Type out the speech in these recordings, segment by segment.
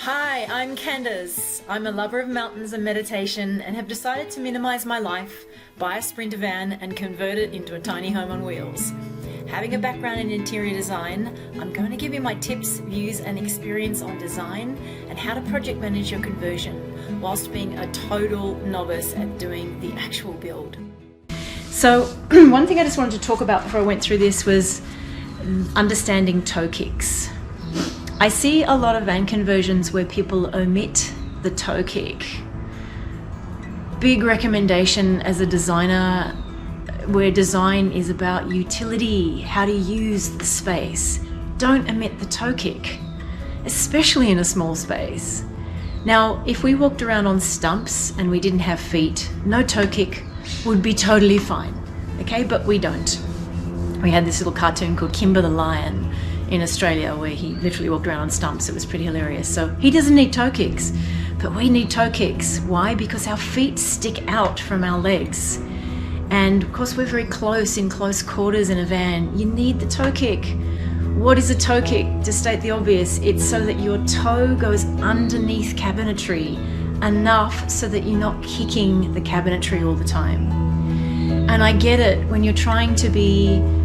Hi, I'm Candace. I'm a lover of mountains and meditation and have decided to minimise my life, buy a Sprinter van and convert it into a tiny home on wheels. Having a background in interior design, I'm going to give you my tips, views and experience on design and how to project manage your conversion whilst being a total novice at doing the actual build. So one thing I just wanted to talk about before I went through this was understanding toe kicks. I see a lot of van conversions where people omit the toe kick. Big recommendation as a designer, where design is about utility, how to use the space. Don't omit the toe kick, especially in a small space. Now, if we walked around on stumps and we didn't have feet, no toe kick would be totally fine, okay? But we don't. We had this little cartoon called Kimber the Lion in Australia where he literally walked around on stumps. It was pretty hilarious. So he doesn't need toe kicks, but we need toe kicks. Why? Because our feet stick out from our legs. And of course we're very close in close quarters in a van. You need the toe kick. What is a toe kick? To state the obvious, it's so that your toe goes underneath cabinetry enough so that you're not kicking the cabinetry all the time. And I get it, when you're trying to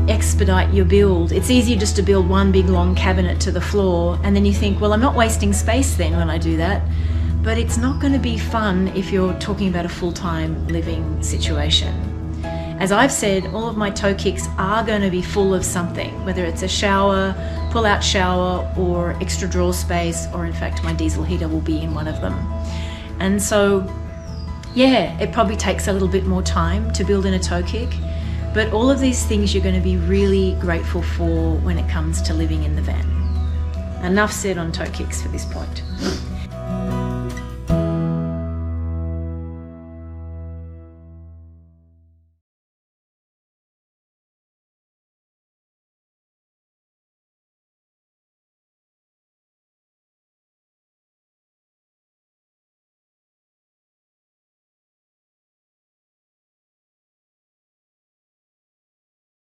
expedite your build, it's easier just to build one big long cabinet to the floor, and then you think, well, I'm not wasting space then when I do that. But it's not going to be fun if you're talking about a full-time living situation. As I've said, all of my toe kicks are going to be full of something, whether it's a shower, pull-out shower, or extra drawer space, or in fact my diesel heater will be in one of them. And so yeah, it probably takes a little bit more time to build in a toe kick, but all of these things you're going to be really grateful for when it comes to living in the van. Enough said on toe kicks for this point.